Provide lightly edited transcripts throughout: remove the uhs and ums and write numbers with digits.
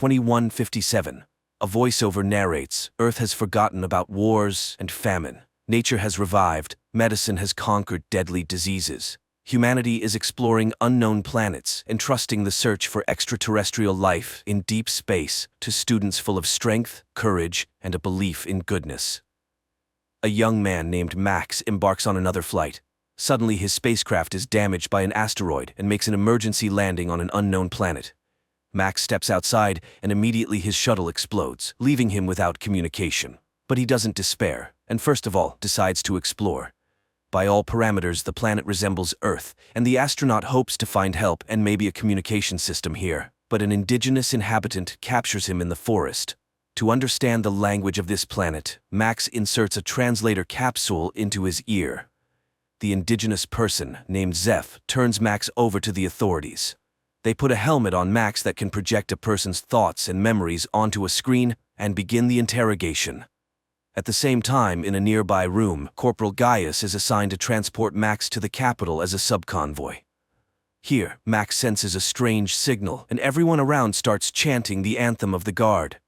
2157. A voiceover narrates, Earth has forgotten about wars and famine. Nature has revived, medicine has conquered deadly diseases. Humanity is exploring unknown planets, entrusting the search for extraterrestrial life in deep space to students full of strength, courage, and a belief in goodness. A young man named Max embarks on another flight. Suddenly, his spacecraft is damaged by an asteroid and makes an emergency landing on an unknown planet. Max steps outside, and immediately his shuttle explodes, leaving him without communication. But he doesn't despair, and first of all, decides to explore. By all parameters, the planet resembles Earth, and the astronaut hopes to find help and maybe a communication system here. But an indigenous inhabitant captures him in the forest. To understand the language of this planet, Max inserts a translator capsule into his ear. The indigenous person, named Zeph, turns Max over to the authorities. They put a helmet on Max that can project a person's thoughts and memories onto a screen and begin the interrogation. At the same time, in a nearby room, Corporal Gaius is assigned to transport Max to the capital as a subconvoy. Here, Max senses a strange signal, and everyone around starts chanting the anthem of the guard.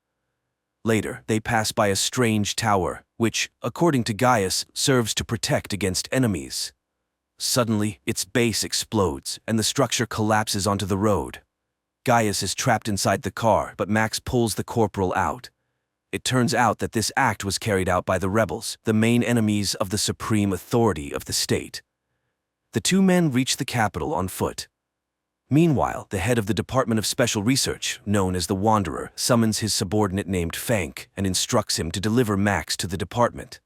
Later, they pass by a strange tower, which, according to Gaius, serves to protect against enemies. Suddenly, its base explodes, and the structure collapses onto the road. Gaius is trapped inside the car, but Max pulls the corporal out. It turns out that this act was carried out by the rebels, the main enemies of the supreme authority of the state. The two men reach the capital on foot. Meanwhile, the head of the Department of Special Research, known as the Wanderer, summons his subordinate named Fank and instructs him to deliver Max to the department.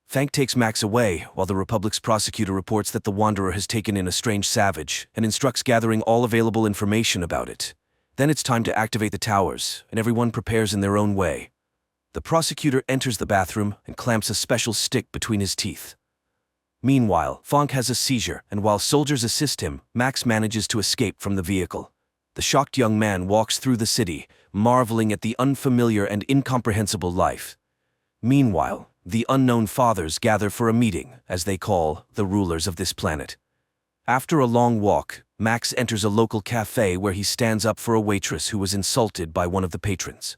Fank takes Max away, while the Republic's prosecutor reports that the Wanderer has taken in a strange savage and instructs gathering all available information about it. Then it's time to activate the towers, and everyone prepares in their own way. The prosecutor enters the bathroom and clamps a special stick between his teeth. Meanwhile, Fank has a seizure, and while soldiers assist him, Max manages to escape from the vehicle. The shocked young man walks through the city, marveling at the unfamiliar and incomprehensible life. Meanwhile, the unknown fathers gather for a meeting, as they call the rulers of this planet. After a long walk, Max enters a local cafe where he stands up for a waitress who was insulted by one of the patrons.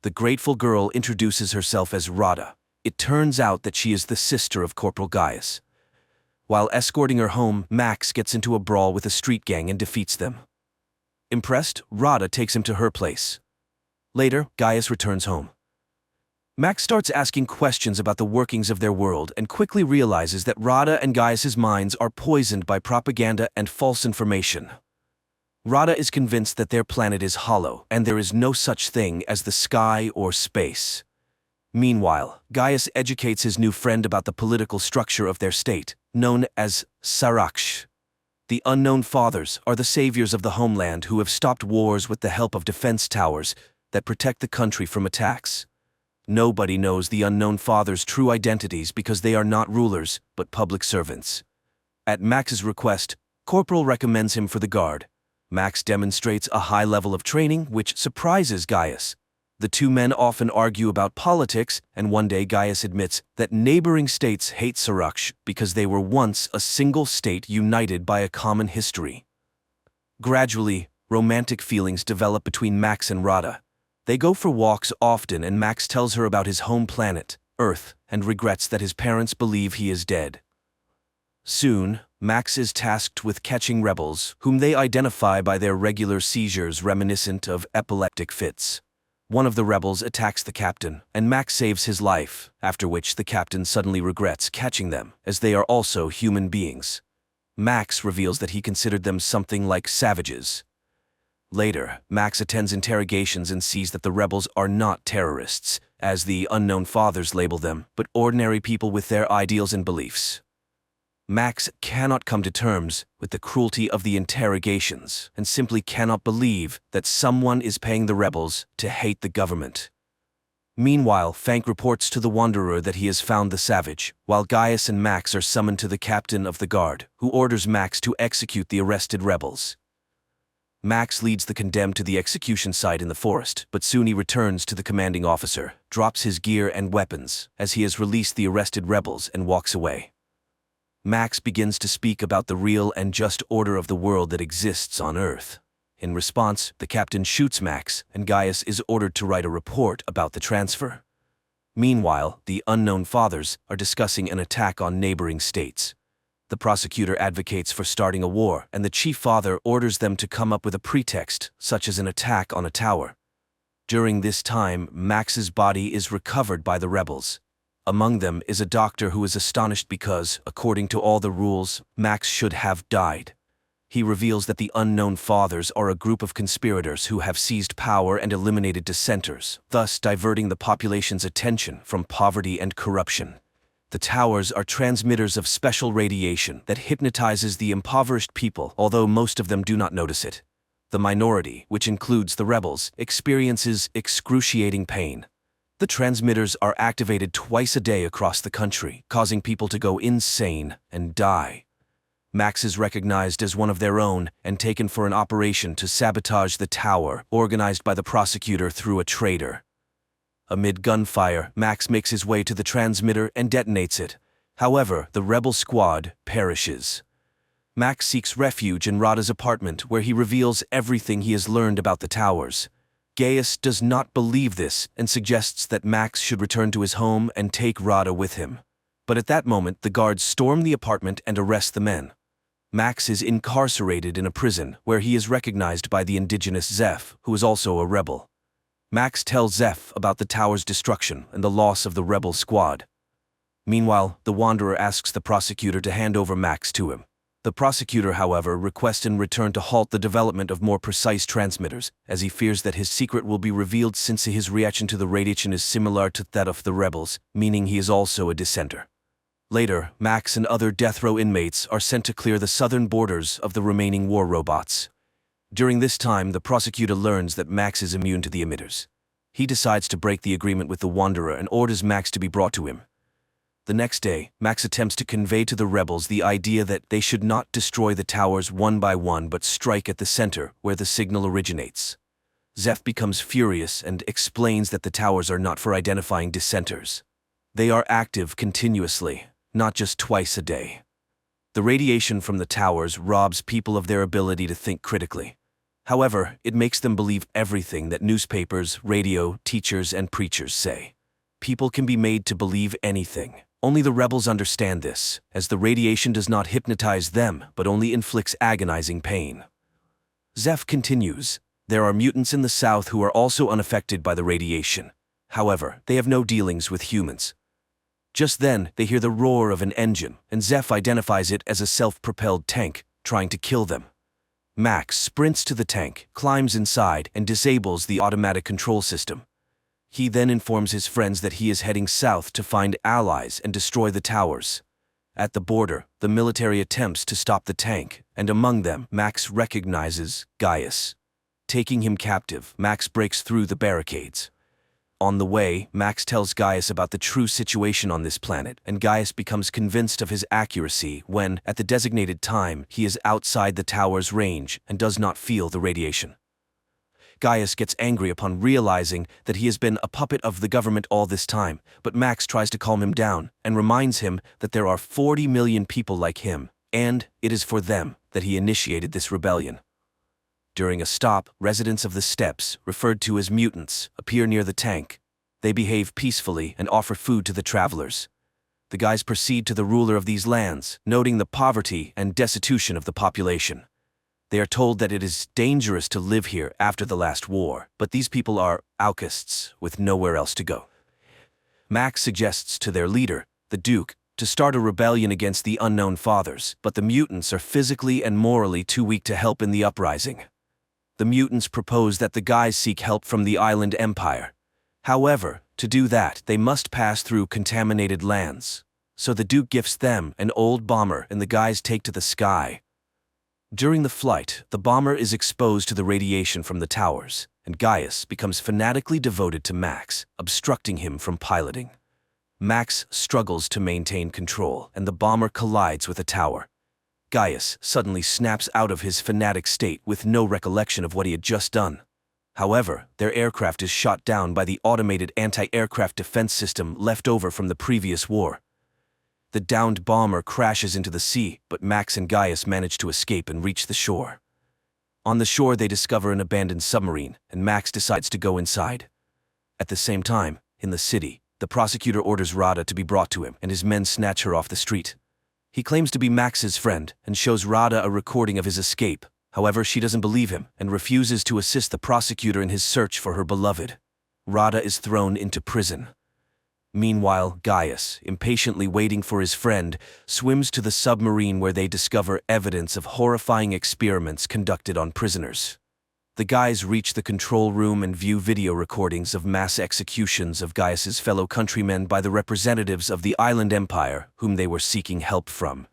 The grateful girl introduces herself as Rada. It turns out that she is the sister of Corporal Gaius. While escorting her home, Max gets into a brawl with a street gang and defeats them. Impressed, Rada takes him to her place. Later, Gaius returns home. Max starts asking questions about the workings of their world and quickly realizes that Rada and Gaius's minds are poisoned by propaganda and false information. Rada is convinced that their planet is hollow and there is no such thing as the sky or space. Meanwhile, Gaius educates his new friend about the political structure of their state, known as Saraksh. The unknown fathers are the saviors of the homeland who have stopped wars with the help of defense towers that protect the country from attacks. Nobody knows the unknown fathers' true identities because they are not rulers, but public servants. At Max's request, Corporal recommends him for the guard. Max demonstrates a high level of training, which surprises Gaius. The two men often argue about politics, and one day Gaius admits that neighboring states hate Saraksh because they were once a single state united by a common history. Gradually, romantic feelings develop between Max and Rada. They go for walks often, and Max tells her about his home planet, Earth, and regrets that his parents believe he is dead. Soon, Max is tasked with catching rebels, whom they identify by their regular seizures reminiscent of epileptic fits. One of the rebels attacks the captain, and Max saves his life, after which the captain suddenly regrets catching them, as they are also human beings. Max reveals that he considered them something like savages. Later, Max attends interrogations and sees that the rebels are not terrorists, as the unknown fathers label them, but ordinary people with their ideals and beliefs. Max cannot come to terms with the cruelty of the interrogations and simply cannot believe that someone is paying the rebels to hate the government. Meanwhile, Fank reports to the Wanderer that he has found the savage, while Gaius and Max are summoned to the captain of the guard, who orders Max to execute the arrested rebels. Max leads the condemned to the execution site in the forest, but soon he returns to the commanding officer, drops his gear and weapons, as he has released the arrested rebels, and walks away. Max begins to speak about the real and just order of the world that exists on Earth. In response, the captain shoots Max, and Gaius is ordered to write a report about the transfer. Meanwhile, the unknown fathers are discussing an attack on neighboring states. The prosecutor advocates for starting a war, and the chief father orders them to come up with a pretext, such as an attack on a tower. During this time, Max's body is recovered by the rebels. Among them is a doctor who is astonished because, according to all the rules, Max should have died. He reveals that the unknown fathers are a group of conspirators who have seized power and eliminated dissenters, thus diverting the population's attention from poverty and corruption. The towers are transmitters of special radiation that hypnotizes the impoverished people, although most of them do not notice it. The minority, which includes the rebels, experiences excruciating pain. The transmitters are activated twice a day across the country, causing people to go insane and die. Max is recognized as one of their own and taken for an operation to sabotage the tower, organized by the prosecutor through a traitor. Amid gunfire, Max makes his way to the transmitter and detonates it. However, the rebel squad perishes. Max seeks refuge in Rada's apartment, where he reveals everything he has learned about the towers. Gaius does not believe this and suggests that Max should return to his home and take Rada with him. But at that moment, the guards storm the apartment and arrest the men. Max is incarcerated in a prison, where he is recognized by the indigenous Zeph, who is also a rebel. Max tells Zeph about the tower's destruction and the loss of the rebel squad. Meanwhile, the Wanderer asks the prosecutor to hand over Max to him. The prosecutor, however, requests in return to halt the development of more precise transmitters, as he fears that his secret will be revealed since his reaction to the radiation is similar to that of the rebels, meaning he is also a dissenter. Later, Max and other death row inmates are sent to clear the southern borders of the remaining war robots. During this time, the prosecutor learns that Max is immune to the emitters. He decides to break the agreement with the Wanderer and orders Max to be brought to him. The next day, Max attempts to convey to the rebels the idea that they should not destroy the towers one by one but strike at the center, where the signal originates. Zeph becomes furious and explains that the towers are not for identifying dissenters. They are active continuously, not just twice a day. The radiation from the towers robs people of their ability to think critically. However, it makes them believe everything that newspapers, radio, teachers, and preachers say. People can be made to believe anything. Only the rebels understand this, as the radiation does not hypnotize them, but only inflicts agonizing pain. Zeph continues, there are mutants in the south who are also unaffected by the radiation. However, they have no dealings with humans. Just then, they hear the roar of an engine, and Zeph identifies it as a self-propelled tank, trying to kill them. Max sprints to the tank, climbs inside, and disables the automatic control system. He then informs his friends that he is heading south to find allies and destroy the towers. At the border, the military attempts to stop the tank, and among them, Max recognizes Gaius. Taking him captive, Max breaks through the barricades. On the way, Max tells Gaius about the true situation on this planet, and Gaius becomes convinced of his accuracy when, at the designated time, he is outside the tower's range and does not feel the radiation. Gaius gets angry upon realizing that he has been a puppet of the government all this time, but Max tries to calm him down and reminds him that there are 40 million people like him, and it is for them that he initiated this rebellion. During a stop, residents of the steppes, referred to as mutants, appear near the tank. They behave peacefully and offer food to the travelers. The guys proceed to the ruler of these lands, noting the poverty and destitution of the population. They are told that it is dangerous to live here after the last war, but these people are outcasts with nowhere else to go. Max suggests to their leader, the Duke, to start a rebellion against the unknown fathers, but the mutants are physically and morally too weak to help in the uprising. The mutants propose that the guys seek help from the island empire. However, to do that, they must pass through contaminated lands. So the Duke gifts them an old bomber and the guys take to the sky. During the flight, the bomber is exposed to the radiation from the towers, and Gaius becomes fanatically devoted to Max, obstructing him from piloting. Max struggles to maintain control, and the bomber collides with a tower. Gaius suddenly snaps out of his fanatic state with no recollection of what he had just done. However, their aircraft is shot down by the automated anti-aircraft defense system left over from the previous war. The downed bomber crashes into the sea, but Max and Gaius manage to escape and reach the shore. On the shore, they discover an abandoned submarine, and Max decides to go inside. At the same time, in the city, the prosecutor orders Rada to be brought to him, and his men snatch her off the street. He claims to be Max's friend and shows Rada a recording of his escape. However, she doesn't believe him and refuses to assist the prosecutor in his search for her beloved. Rada is thrown into prison. Meanwhile, Gaius, impatiently waiting for his friend, swims to the submarine where they discover evidence of horrifying experiments conducted on prisoners. The guys reach the control room and view video recordings of mass executions of Gaius's fellow countrymen by the representatives of the island empire whom they were seeking help from.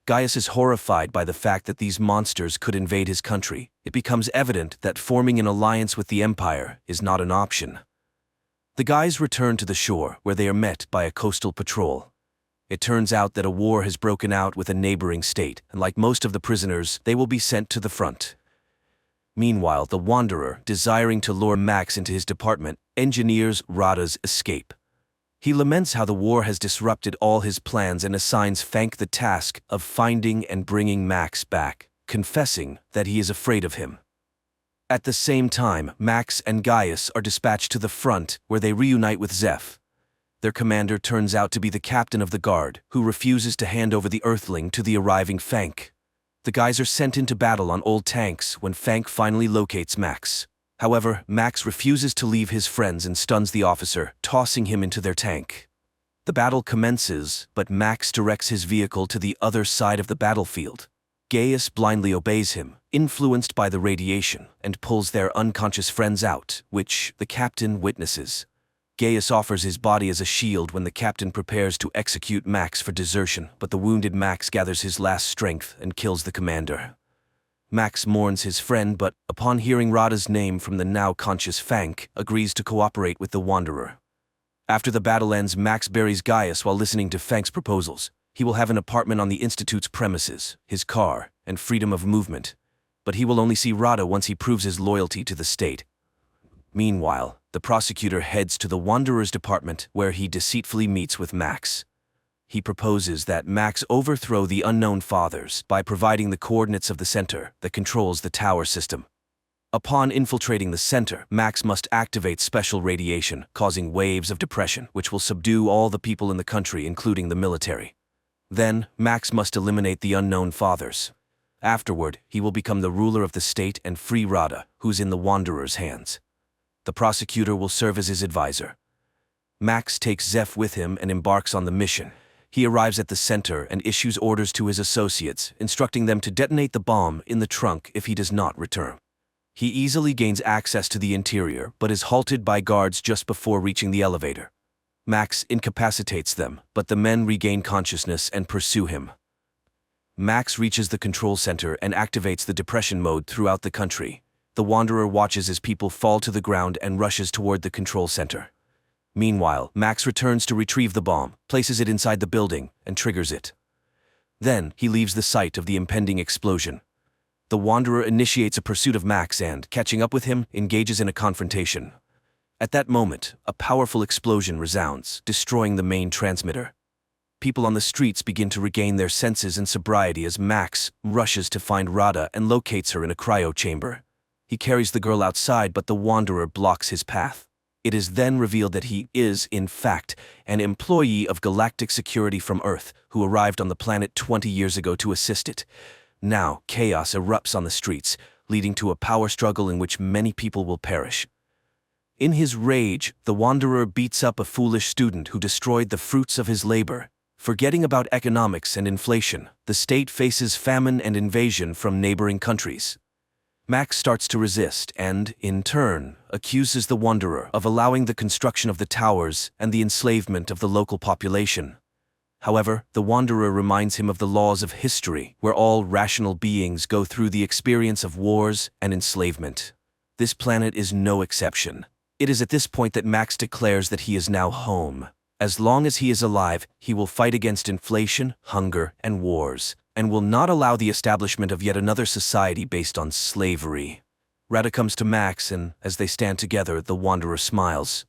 Gaius is horrified by the fact that these monsters could invade his country. It becomes evident that forming an alliance with the empire is not an option. The guys return to the shore, where they are met by a coastal patrol. It turns out that a war has broken out with a neighboring state, and like most of the prisoners, they will be sent to the front. Meanwhile, the Wanderer, desiring to lure Max into his department, engineers Rada's escape. He laments how the war has disrupted all his plans and assigns Fank the task of finding and bringing Max back, confessing that he is afraid of him. At the same time, Max and Gaius are dispatched to the front, where they reunite with Zeph. Their commander turns out to be the captain of the guard, who refuses to hand over the Earthling to the arriving Fank. The guys are sent into battle on old tanks when Fank finally locates Max. However, Max refuses to leave his friends and stuns the officer, tossing him into their tank. The battle commences, but Max directs his vehicle to the other side of the battlefield. Gaius blindly obeys him, influenced by the radiation, and pulls their unconscious friends out, which the captain witnesses. Gaius offers his body as a shield when the captain prepares to execute Max for desertion, but the wounded Max gathers his last strength and kills the commander. Max mourns his friend, but, upon hearing Rada's name from the now conscious Fank, agrees to cooperate with the Wanderer. After the battle ends, Max buries Gaius while listening to Fank's proposals. He will have an apartment on the Institute's premises, his car, and freedom of movement. But he will only see Rada once he proves his loyalty to the state. Meanwhile, the prosecutor heads to the Wanderer's department, where he deceitfully meets with Max. He proposes that Max overthrow the Unknown Fathers by providing the coordinates of the center that controls the tower system. Upon infiltrating the center, Max must activate special radiation, causing waves of depression, which will subdue all the people in the country, including the military. Then, Max must eliminate the Unknown Fathers. Afterward, he will become the ruler of the state and free Rada, who's in the Wanderer's hands. The prosecutor will serve as his advisor. Max takes Zeph with him and embarks on the mission. He arrives at the center and issues orders to his associates, instructing them to detonate the bomb in the trunk if he does not return. He easily gains access to the interior, but is halted by guards just before reaching the elevator. Max incapacitates them, but the men regain consciousness and pursue him. Max reaches the control center and activates the depression mode throughout the country. The Wanderer watches as people fall to the ground and rushes toward the control center. Meanwhile, Max returns to retrieve the bomb, places it inside the building, and triggers it. Then, he leaves the site of the impending explosion. The Wanderer initiates a pursuit of Max and, catching up with him, engages in a confrontation. At that moment, a powerful explosion resounds, destroying the main transmitter. People on the streets begin to regain their senses and sobriety as Max rushes to find Rada and locates her in a cryo chamber. He carries the girl outside, but the Wanderer blocks his path. It is then revealed that he is, in fact, an employee of Galactic Security from Earth who arrived on the planet 20 years ago to assist it. Now, chaos erupts on the streets, leading to a power struggle in which many people will perish. In his rage, the Wanderer beats up a foolish student who destroyed the fruits of his labor. Forgetting about economics and inflation, the state faces famine and invasion from neighboring countries. Max starts to resist and, in turn, accuses the Wanderer of allowing the construction of the towers and the enslavement of the local population. However, the Wanderer reminds him of the laws of history, where all rational beings go through the experience of wars and enslavement. This planet is no exception. It is at this point that Max declares that he is now home. As long as he is alive, he will fight against inflation, hunger, and wars, and will not allow the establishment of yet another society based on slavery. Rada comes to Max, and as they stand together, the Wanderer smiles.